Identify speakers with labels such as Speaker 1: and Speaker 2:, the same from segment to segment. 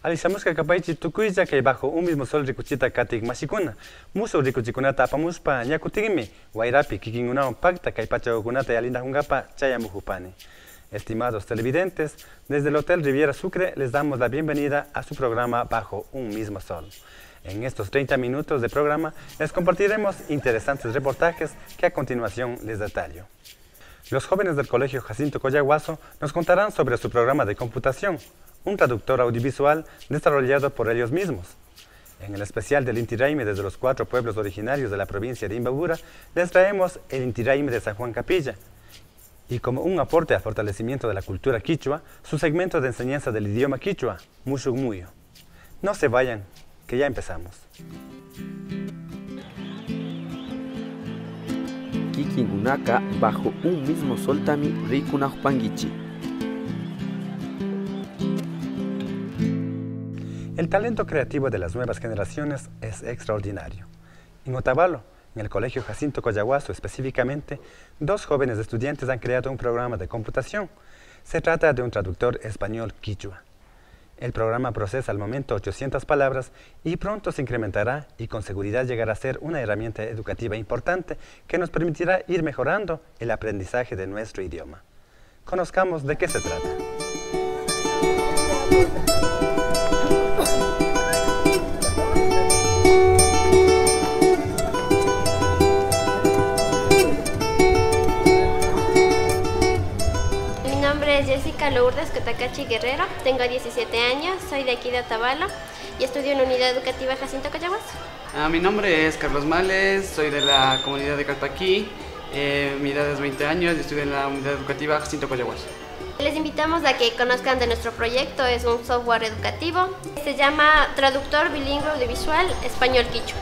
Speaker 1: Alisamusca capaichi tukuya que bajo un mismo sol ricuchita katik mashikuna. Muso ricuchikunata apamuspa ñakutigimi. Wairapi kikingunao pacta kaipachagunata y alinda jungapa chayamujupani. Estimados televidentes, desde el Hotel Riviera Sucre les damos la bienvenida a su programa Bajo un mismo sol. En estos 30 minutos de programa les compartiremos interesantes reportajes que a continuación les detallo. Los jóvenes del Colegio Jacinto Coyahuaso nos contarán sobre su programa de computación, un traductor audiovisual desarrollado por ellos mismos. En el especial del Inti Raymi desde los 4 pueblos originarios de la provincia de Imbabura, les traemos el Inti Raymi de San Juan Capilla. Y como un aporte al fortalecimiento de la cultura quichua, su segmento de enseñanza del idioma quichua, Mushugmuyo. No se vayan, que ya empezamos.
Speaker 2: Kikingunaka bajo un mismo sol tami rikunajpangichi.
Speaker 1: El talento creativo de las nuevas generaciones es extraordinario. En Otavalo, en el Colegio Jacinto Coyahuaso específicamente, 2 jóvenes estudiantes han creado un programa de computación. Se trata de un traductor español quichua. El programa procesa al momento 800 palabras y pronto se incrementará y con seguridad llegará a ser una herramienta educativa importante que nos permitirá ir mejorando el aprendizaje de nuestro idioma. Conozcamos de qué se trata.
Speaker 3: Mi nombre es Jessica Lourdes Cotacachi Guerrero, tengo 17 años, soy de aquí de Otavalo y estudio en la unidad educativa Jacinto Coyahuaso.
Speaker 4: Mi nombre es Carlos Males, soy de la comunidad de Calpaquí, mi edad es 20 años y estudio en la unidad educativa Jacinto Coyahuaso.
Speaker 3: Les invitamos a que conozcan de nuestro proyecto, es un software educativo, se llama Traductor Bilingüe Audiovisual Español-Quichua.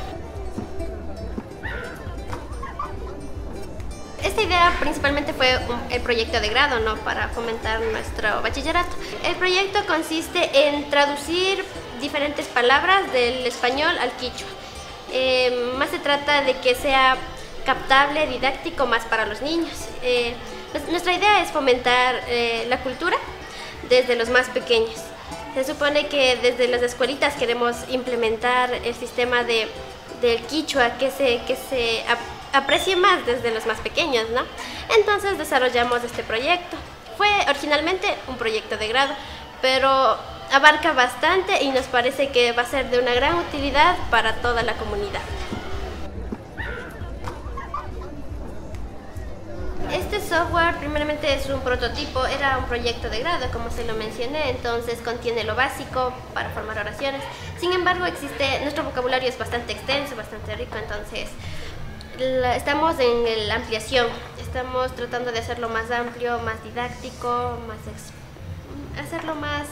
Speaker 3: Esta idea principalmente fue el proyecto de grado, ¿no? Para fomentar nuestro bachillerato. El proyecto consiste en traducir diferentes palabras del español al quichua. Más se trata de que sea captable, didáctico, más para los niños. Nuestra idea es fomentar la cultura desde los más pequeños. Se supone que desde las escuelitas queremos implementar el sistema del quichua que se aprecie más desde los más pequeños, ¿no? Entonces desarrollamos este proyecto. Fue originalmente un proyecto de grado, pero abarca bastante y nos parece que va a ser de una gran utilidad para toda la comunidad. Este software primeramente es un prototipo, era un proyecto de grado, como se lo mencioné, entonces contiene lo básico para formar oraciones. Sin embargo, nuestro vocabulario es bastante extenso, bastante rico, entonces estamos en la ampliación, estamos tratando de hacerlo más amplio, más didáctico, hacerlo más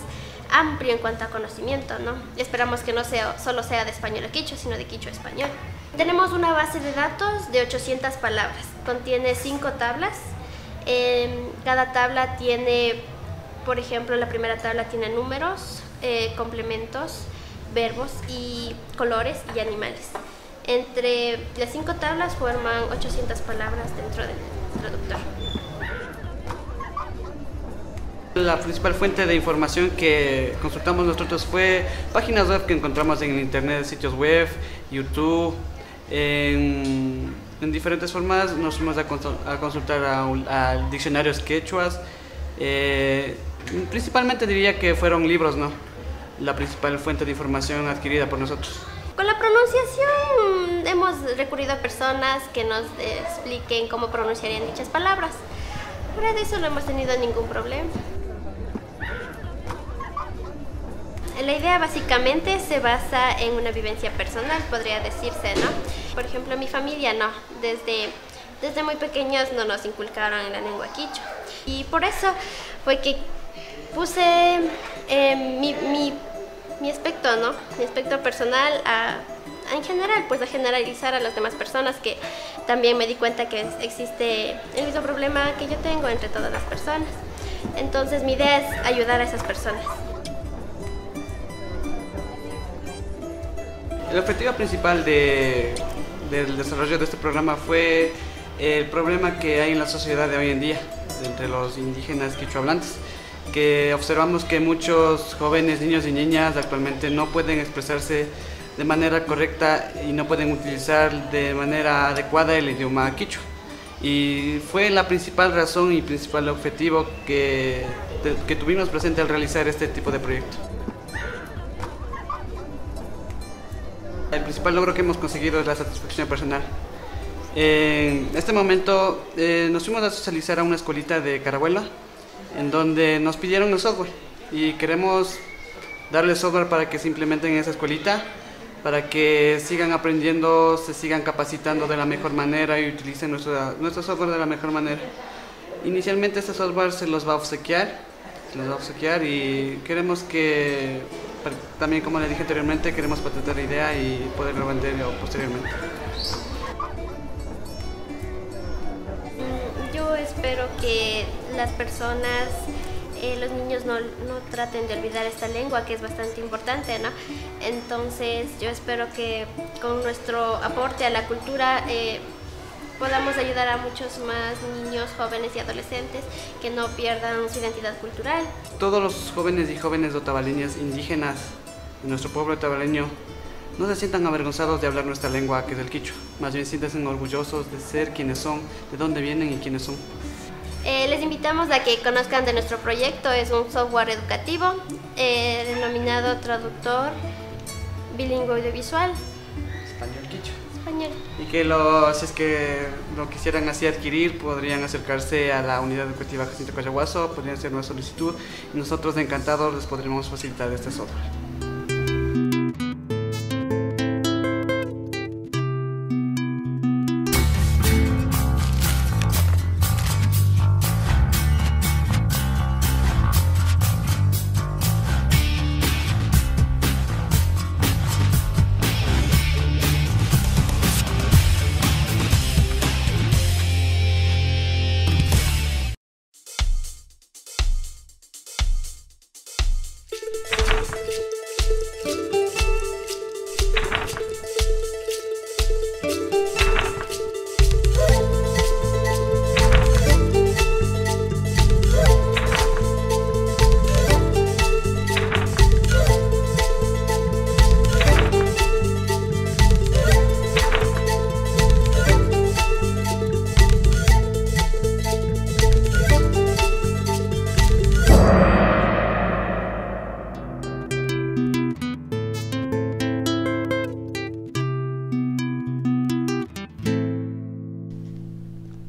Speaker 3: amplio en cuanto a conocimiento, ¿no? Esperamos que no solo sea de español a quichua, sino de quichua a español. Tenemos una base de datos de 800 palabras, contiene 5 tablas, cada tabla tiene, por ejemplo, la primera tabla tiene números, complementos, verbos y colores y animales. Entre las 5 tablas forman 800 palabras dentro del traductor.
Speaker 4: La principal fuente de información que consultamos nosotros fue páginas web que encontramos en el internet, sitios web, YouTube, en diferentes formas. Nos fuimos a consultar a diccionarios quechuas. Principalmente diría que fueron libros, ¿no? La principal fuente de información adquirida por nosotros.
Speaker 3: Con la pronunciación hemos recurrido a personas que nos expliquen cómo pronunciarían dichas palabras. Fuera de eso no hemos tenido ningún problema. La idea básicamente se basa en una vivencia personal, podría decirse, ¿no? Por ejemplo, mi familia no, desde muy pequeños no nos inculcaron en la lengua quichua. Y por eso fue que puse mi aspecto, ¿no? Mi aspecto personal en general, pues a generalizar a las demás personas, que también me di cuenta que existe el mismo problema que yo tengo entre todas las personas. Entonces mi idea es ayudar a esas personas.
Speaker 4: El objetivo principal del desarrollo de este programa fue el problema que hay en la sociedad de hoy en día, entre los indígenas quichohablantes, que observamos que muchos jóvenes, niños y niñas actualmente no pueden expresarse de manera correcta y no pueden utilizar de manera adecuada el idioma quichua. Y fue la principal razón y principal objetivo que tuvimos presente al realizar este tipo de proyecto. El principal logro que hemos conseguido es la satisfacción personal. En este momento nos fuimos a socializar a una escuelita de Carahuela, en donde nos pidieron el software y queremos darle software para que se implementen en esa escuelita, para que sigan aprendiendo, se sigan capacitando de la mejor manera y utilicen nuestro software de la mejor manera. Inicialmente este software se los va a obsequiar y queremos que, también como le dije anteriormente, queremos patentar la idea y poderlo vender posteriormente.
Speaker 3: Yo espero que las personas, los niños no traten de olvidar esta lengua, que es bastante importante, ¿no? Entonces yo espero que con nuestro aporte a la cultura podamos ayudar a muchos más niños, jóvenes y adolescentes que no pierdan su identidad cultural.
Speaker 4: Todos los jóvenes y jóvenes otavaleñas indígenas de nuestro pueblo otavaleño no se sientan avergonzados de hablar nuestra lengua, que es el quichua. Más bien siéntanse orgullosos de ser quienes son, de dónde vienen y quiénes son.
Speaker 3: Les invitamos a que conozcan de nuestro proyecto. Es un software educativo denominado Traductor Bilingüe Audiovisual.
Speaker 4: Español quichua.
Speaker 3: Español.
Speaker 4: Y que si es que lo quisieran así adquirir, podrían acercarse a la unidad educativa Jacinto Coyahuaso, podrían hacer una solicitud y nosotros encantados les podremos facilitar este software.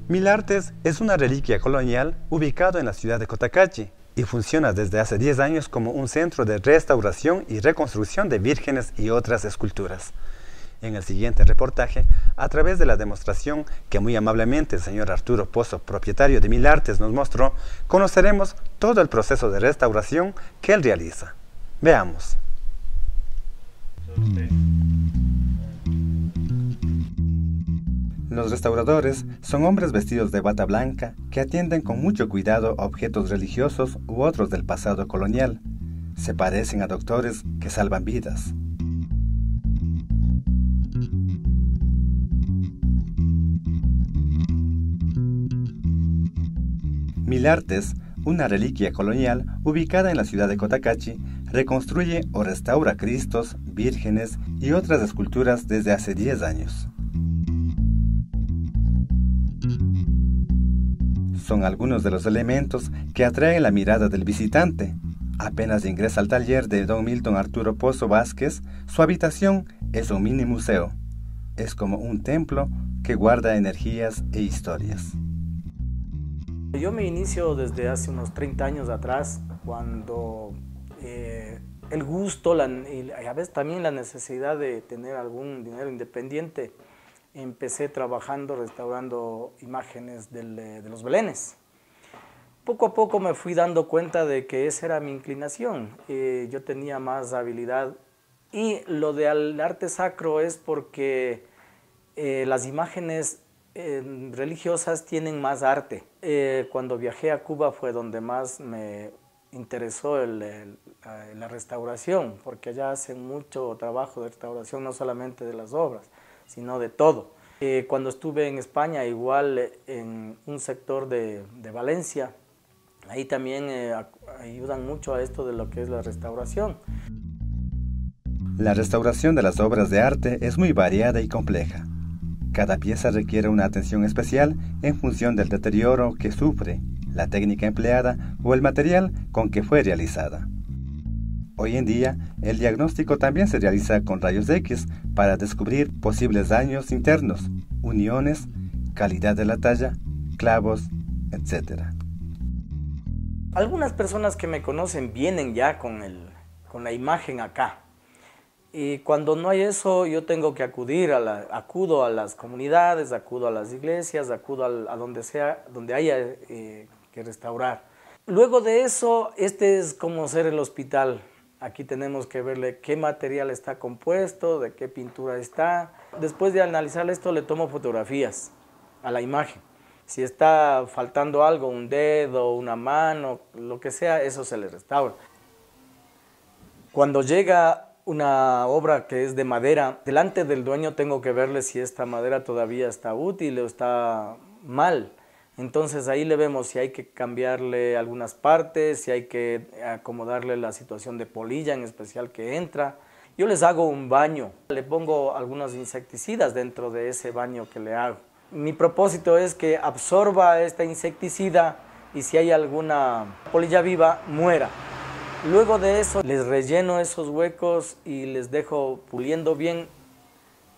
Speaker 1: Milartes es una reliquia colonial ubicado en la ciudad de Cotacachi y funciona desde hace 10 años como un centro de restauración y reconstrucción de vírgenes y otras esculturas. En el siguiente reportaje, a través de la demostración que muy amablemente el señor Arturo Pozo, propietario de Milartes, nos mostró, conoceremos todo el proceso de restauración que él realiza. Veamos. Los restauradores son hombres vestidos de bata blanca que atienden con mucho cuidado a objetos religiosos u otros del pasado colonial. Se parecen a doctores que salvan vidas. Milartes, una reliquia colonial ubicada en la ciudad de Cotacachi, reconstruye o restaura cristos, vírgenes y otras esculturas desde hace 10 años. Son algunos de los elementos que atraen la mirada del visitante. Apenas ingresa al taller de don Milton Arturo Pozo Vázquez, su habitación es un mini museo. Es como un templo que guarda energías e historias.
Speaker 5: Yo me inicio desde hace unos 30 años atrás, cuando el gusto y a veces también la necesidad de tener algún dinero independiente, empecé trabajando, restaurando imágenes de los belenes. Poco a poco me fui dando cuenta de que esa era mi inclinación. Yo tenía más habilidad y lo del arte sacro es porque las imágenes religiosas tienen más arte. Cuando viajé a Cuba fue donde más me interesó la restauración, porque allá hacen mucho trabajo de restauración, no solamente de las obras, sino de todo. Cuando estuve en España, igual en un sector de Valencia, ahí también ayudan mucho a esto de lo que es la restauración.
Speaker 1: La restauración de las obras de arte es muy variada y compleja. Cada pieza requiere una atención especial en función del deterioro que sufre, la técnica empleada o el material con que fue realizada. Hoy en día, el diagnóstico también se realiza con rayos X para descubrir posibles daños internos, uniones, calidad de la talla, clavos, etc.
Speaker 5: Algunas personas que me conocen vienen ya con la imagen acá. Y cuando no hay eso, yo tengo que acudo a las comunidades, acudo a las iglesias, acudo a donde sea, donde haya que restaurar. Luego de eso, este es como ser el hospital. Aquí tenemos que verle qué material está compuesto, de qué pintura está. Después de analizar esto, le tomo fotografías a la imagen. Si está faltando algo, un dedo, una mano, lo que sea, eso se le restaura. Cuando llega una obra que es de madera, delante del dueño tengo que verle si esta madera todavía está útil o está mal. Entonces ahí le vemos si hay que cambiarle algunas partes, si hay que acomodarle la situación de polilla en especial que entra. Yo les hago un baño, le pongo algunos insecticidas dentro de ese baño que le hago. Mi propósito es que absorba esta insecticida y si hay alguna polilla viva, muera. Luego de eso les relleno esos huecos y les dejo puliendo bien.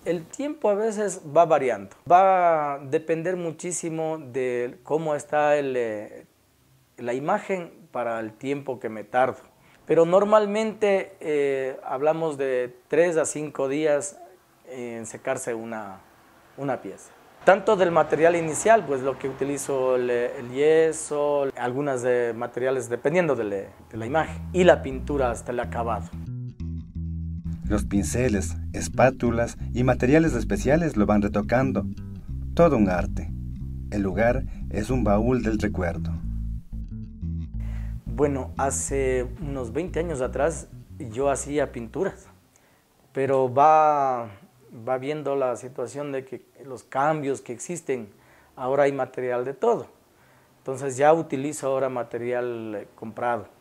Speaker 5: El tiempo a veces va variando. Va a depender muchísimo de cómo está la imagen para el tiempo que me tardo. Pero normalmente hablamos de 3 a 5 días en secarse una pieza. Tanto del material inicial, pues lo que utilizo, el yeso, algunos materiales dependiendo de la imagen, y la pintura hasta el acabado.
Speaker 1: Los pinceles, espátulas y materiales especiales lo van retocando. Todo un arte. El lugar es un baúl del recuerdo.
Speaker 5: Bueno, hace unos 20 años atrás yo hacía pinturas, pero va viendo la situación de que los cambios que existen, ahora hay material de todo. Entonces ya utilizo ahora material comprado.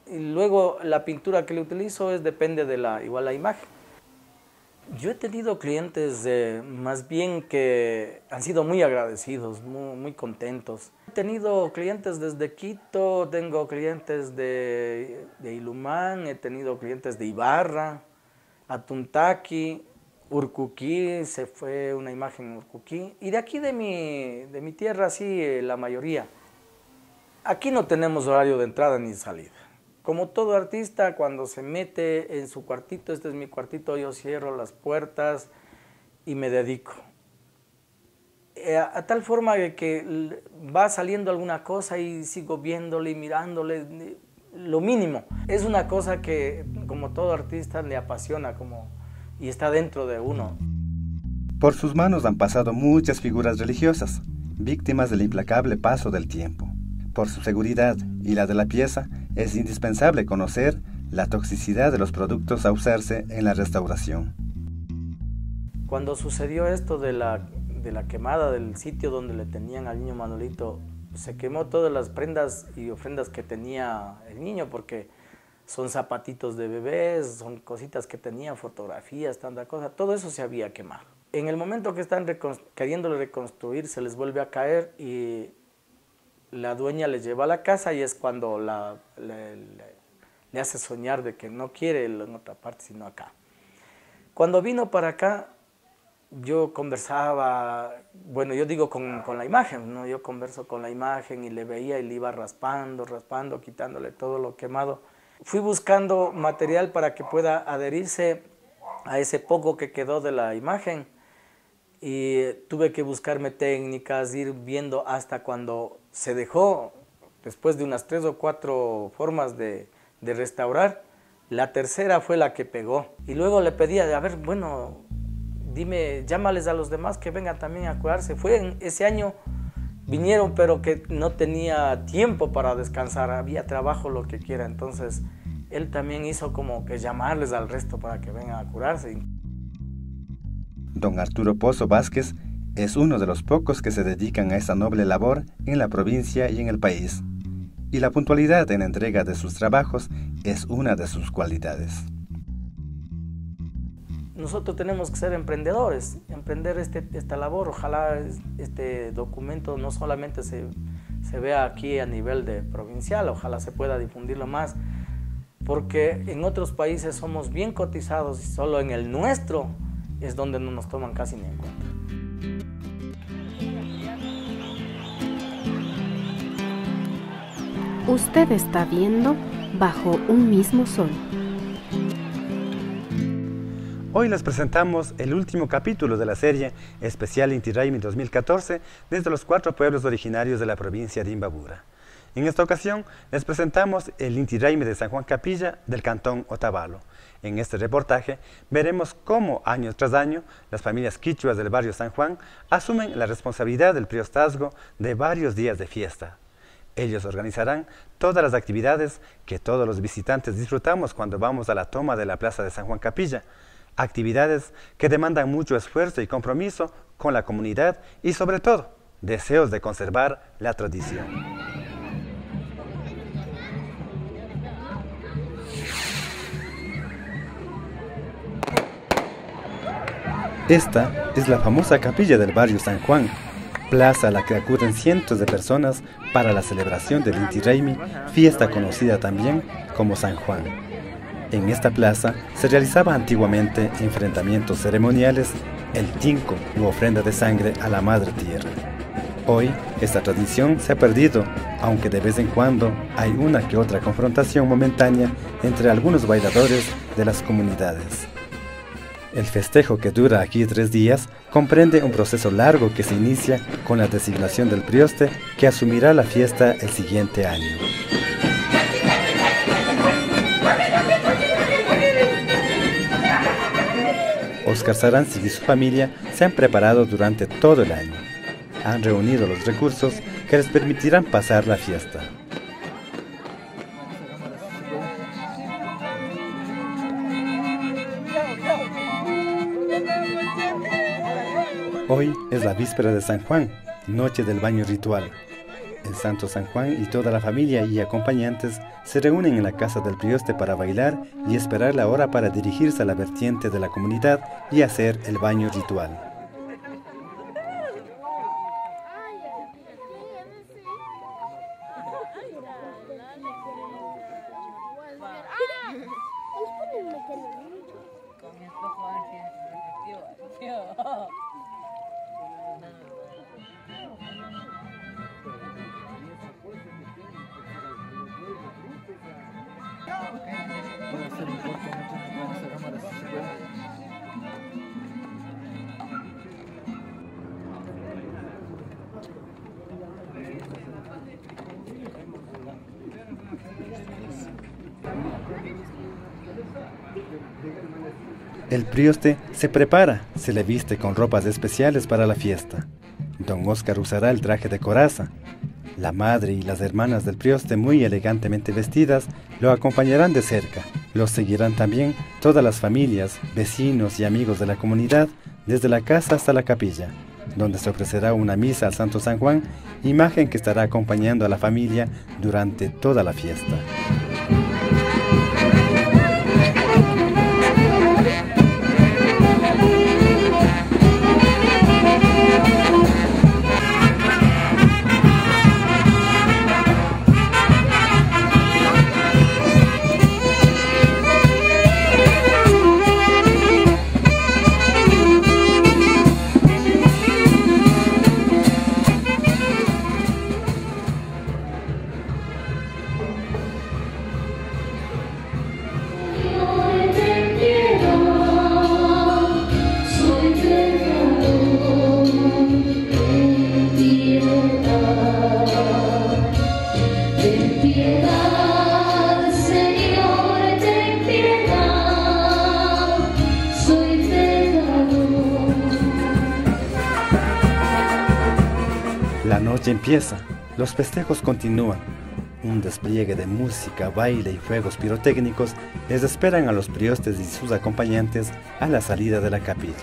Speaker 5: Y luego la pintura que le utilizo depende de igual la imagen. Yo he tenido clientes más bien que han sido muy agradecidos, muy contentos. He tenido clientes desde Quito, tengo clientes de Ilumán, he tenido clientes de Ibarra, Atuntaqui, Urcuquí, se fue una imagen en Urcuquí, y de aquí de mi tierra sí, la mayoría. Aquí no tenemos horario de entrada ni salida. Como todo artista, cuando se mete en su cuartito, este es mi cuartito, yo cierro las puertas y me dedico. A tal forma que va saliendo alguna cosa y sigo viéndole y mirándole, lo mínimo. Es una cosa que, como todo artista, le apasiona y está dentro de uno.
Speaker 1: Por sus manos han pasado muchas figuras religiosas, víctimas del implacable paso del tiempo. Por su seguridad y la de la pieza, es indispensable conocer la toxicidad de los productos a usarse en la restauración.
Speaker 5: Cuando sucedió esto de la quemada del sitio donde le tenían al niño Manolito, se quemó todas las prendas y ofrendas que tenía el niño, porque son zapatitos de bebés, son cositas que tenía, fotografías, tanta cosa, todo eso se había quemado. En el momento que están queriéndole reconstruir, se les vuelve a caer y la dueña les lleva a la casa y es cuando le hace soñar de que no quiere en otra parte, sino acá. Cuando vino para acá, yo conversaba, bueno, yo digo con la imagen, ¿no? Yo converso con la imagen y le veía y le iba raspando, quitándole todo lo quemado. Fui buscando material para que pueda adherirse a ese poco que quedó de la imagen y tuve que buscarme técnicas, ir viendo hasta cuando se dejó, después de unas 3 o 4 formas de restaurar, la tercera fue la que pegó. Y luego le pedía, a ver, bueno, dime, llámales a los demás que vengan también a curarse. Ese año vinieron, pero que no tenía tiempo para descansar, había trabajo, lo que quiera. Entonces, él también hizo como que llamarles al resto para que vengan a curarse.
Speaker 1: Don Arturo Pozo Vázquez es uno de los pocos que se dedican a esta noble labor en la provincia y en el país, y la puntualidad en la entrega de sus trabajos es una de sus cualidades.
Speaker 5: Nosotros tenemos que ser emprendedores, emprender esta labor. Ojalá este documento no solamente se vea aquí a nivel provincial, ojalá se pueda difundirlo más, porque en otros países somos bien cotizados y solo en el nuestro es donde no nos toman casi ni en cuenta.
Speaker 6: Usted está viendo Bajo un mismo sol.
Speaker 1: Hoy les presentamos el último capítulo de la serie especial Inti Raymi 2014 desde los 4 pueblos originarios de la provincia de Imbabura. En esta ocasión les presentamos el Inti Raymi de San Juan Capilla del cantón Otavalo. En este reportaje veremos cómo año tras año las familias quichuas del barrio San Juan asumen la responsabilidad del priostazgo de varios días de fiesta. Ellos organizarán todas las actividades que todos los visitantes disfrutamos cuando vamos a la toma de la plaza de San Juan Capilla. Actividades que demandan mucho esfuerzo y compromiso con la comunidad y sobre todo, deseos de conservar la tradición. Esta es la famosa capilla del barrio San Juan, plaza a la que acuden cientos de personas para la celebración del Inti Raymi, fiesta conocida también como San Juan. En esta plaza se realizaban antiguamente enfrentamientos ceremoniales, el tinco u ofrenda de sangre a la Madre Tierra. Hoy esta tradición se ha perdido, aunque de vez en cuando hay una que otra confrontación momentánea entre algunos bailadores de las comunidades. El festejo, que dura aquí 3 días, comprende un proceso largo que se inicia con la designación del prioste, que asumirá la fiesta el siguiente año. Óscar Saranzig y su familia se han preparado durante todo el año. Han reunido los recursos que les permitirán pasar la fiesta. Hoy es la víspera de San Juan, noche del baño ritual. El santo San Juan y toda la familia y acompañantes se reúnen en la casa del prioste para bailar y esperar la hora para dirigirse a la vertiente de la comunidad y hacer el baño ritual. El prioste se prepara, se le viste con ropas especiales para la fiesta. Don Óscar usará el traje de coraza. La madre y las hermanas del prioste, muy elegantemente vestidas, lo acompañarán de cerca. Los seguirán también todas las familias, vecinos y amigos de la comunidad, desde la casa hasta la capilla, donde se ofrecerá una misa al Santo San Juan, imagen que estará acompañando a la familia durante toda la fiesta. La noche empieza, los festejos continúan. Un despliegue de música, baile y fuegos pirotécnicos les esperan a los priostes y sus acompañantes a la salida de la capilla.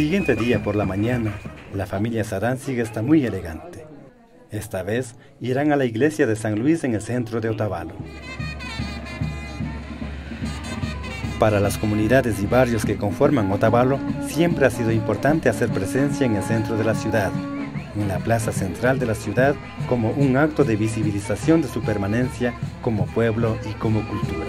Speaker 1: siguiente día por la mañana, la familia Saránciga está muy elegante. Esta vez irán a la iglesia de San Luis en el centro de Otavalo. Para las comunidades y barrios que conforman Otavalo, siempre ha sido importante hacer presencia en el centro de la ciudad, en la plaza central de la ciudad, como un acto de visibilización de su permanencia como pueblo y como cultura.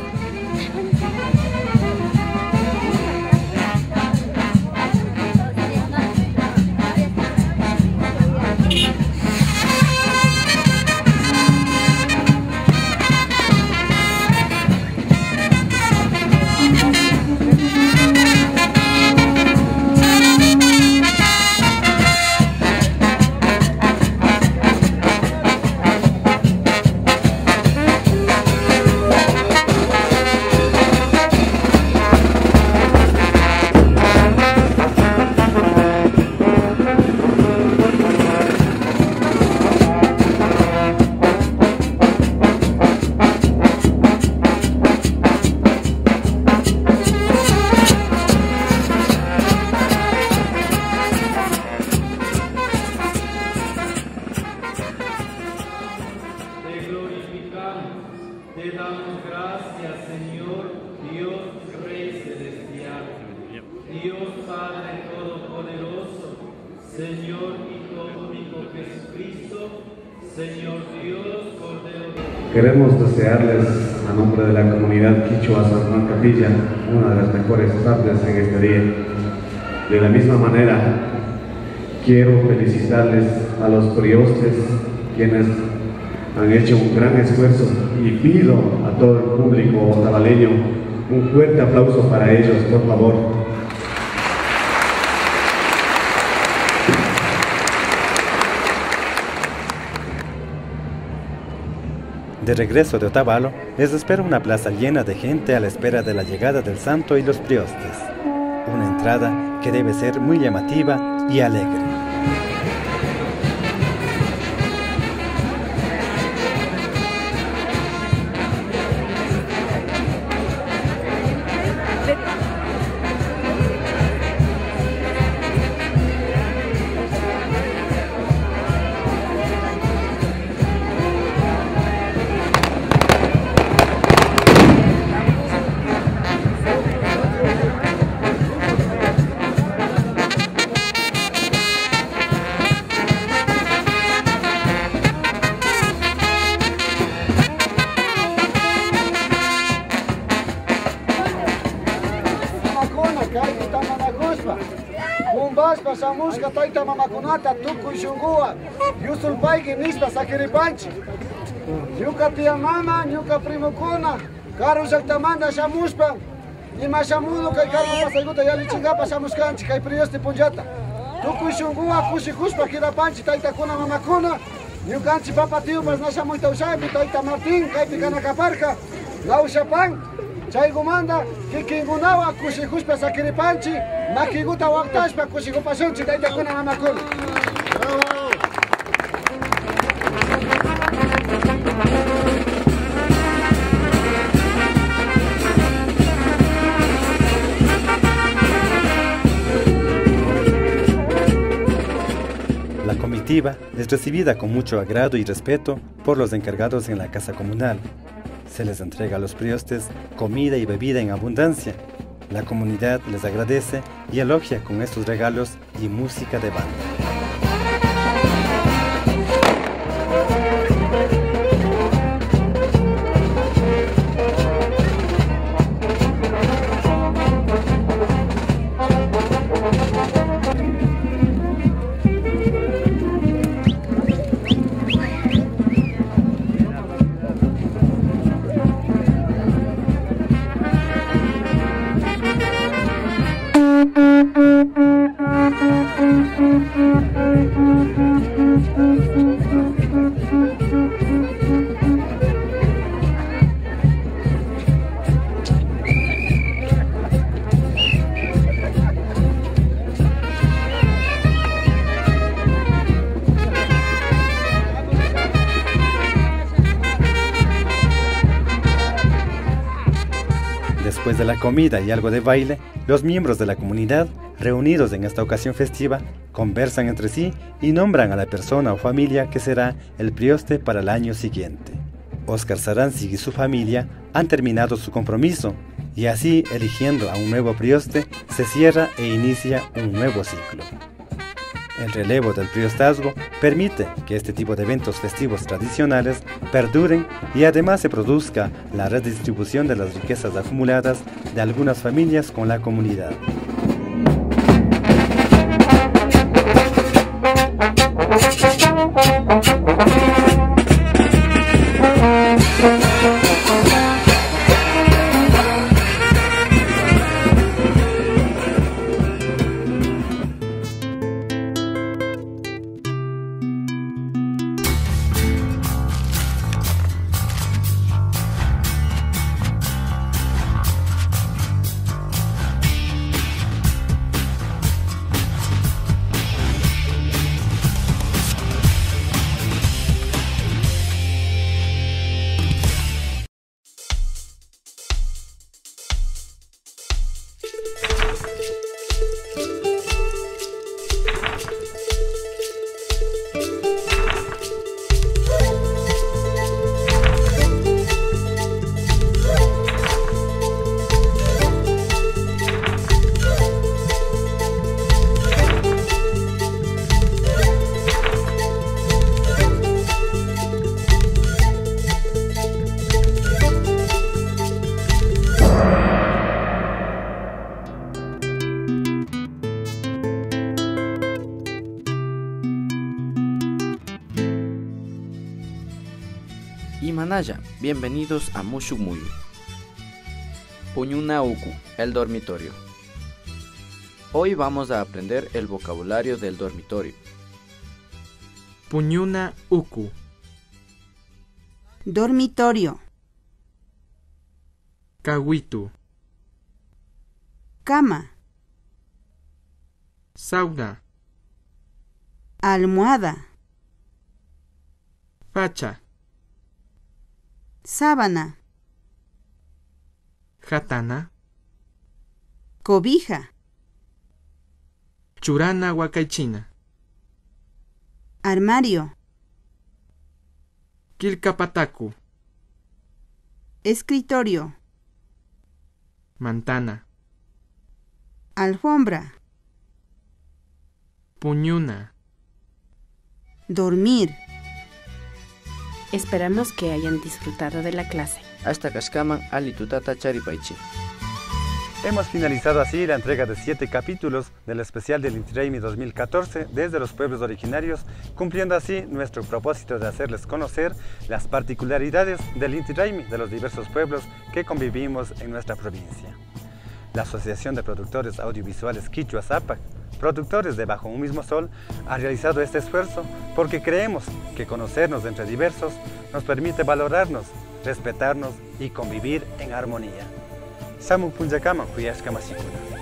Speaker 7: Te damos gracias, Señor, Dios Rey Celestial, Dios Padre Todopoderoso, Señor Hijo único Jesucristo, Señor Dios, Cordero de Dios.
Speaker 8: Queremos desearles, a nombre de la comunidad Quichua San Juan Capilla, una de las mejores tardes en este día. De la misma manera, quiero felicitarles a los priostes, quienes han hecho un gran esfuerzo, y pido a todo el público otavaleño un fuerte aplauso para ellos, por favor.
Speaker 1: De regreso de Otavalo, les espera una plaza llena de gente a la espera de la llegada del santo y los priostes. Una entrada que debe ser muy llamativa y alegre.
Speaker 9: Kumbaspa samuska taita mamakunata tukuy shunguwa yusulpayki nispa sakiripanchi ñuka tia mama ñuka primukuna karu llaqtamanta shamushpa ima shamudu kay karku pasaykuta yallichinkapa shamuskanchi kay prioste punllata tukuy shunguwa kushikushpa kirapanchi taytakuna mamakuna ñukanchi papa tiyupas na shamuyta ushaypi tayta Martín kaypi kanakaparka lawshapan chaygumanta kikinkunawan kushikushpa sakiripanchi makikuta waqtashpa kushikupashunchi taytakuna mamakuna.
Speaker 1: La comitiva es recibida con mucho agrado y respeto por los encargados en la casa comunal. Se les entrega a los priostes comida y bebida en abundancia. La comunidad les agradece y elogia con estos regalos y música de banda. Después de la comida y algo de baile, los miembros de la comunidad, reunidos en esta ocasión festiva, conversan entre sí y nombran a la persona o familia que será el prioste para el año siguiente. Óscar Saranzig y su familia han terminado su compromiso y así, eligiendo a un nuevo prioste, se cierra e inicia un nuevo ciclo. El relevo del priostazgo permite que este tipo de eventos festivos tradicionales perduren y además se produzca la redistribución de las riquezas acumuladas de algunas familias con la comunidad.
Speaker 2: Imanaya, bienvenidos a Mushumuyu. Puñuna Uku, el dormitorio. Hoy vamos a aprender el vocabulario del dormitorio.
Speaker 10: Puñuna Uku.
Speaker 11: Dormitorio.
Speaker 10: Kawitu.
Speaker 11: Cama.
Speaker 10: Sauna.
Speaker 11: Almohada.
Speaker 10: Facha.
Speaker 11: Sábana.
Speaker 10: Jatana.
Speaker 11: Cobija.
Speaker 10: Churana Wakaichina.
Speaker 11: Armario.
Speaker 10: Kilkapataku.
Speaker 11: Escritorio.
Speaker 10: Mantana.
Speaker 11: Alfombra.
Speaker 10: Puñuna.
Speaker 11: Dormir.
Speaker 6: Esperamos que hayan disfrutado de la clase.
Speaker 2: Hasta Cascaman, Ali Tutata Charipaichi.
Speaker 1: Hemos finalizado así la entrega de 7 capítulos del especial del Inti Raymi 2014 desde los pueblos originarios, cumpliendo así nuestro propósito de hacerles conocer las particularidades del Inti Raymi de los diversos pueblos que convivimos en nuestra provincia. La Asociación de Productores Audiovisuales Quichua Zapac, productores de Bajo un Mismo Sol, ha realizado este esfuerzo porque creemos que conocernos entre diversos nos permite valorarnos, respetarnos y convivir en armonía. Samu Punjakaman Huyashka Masikuna.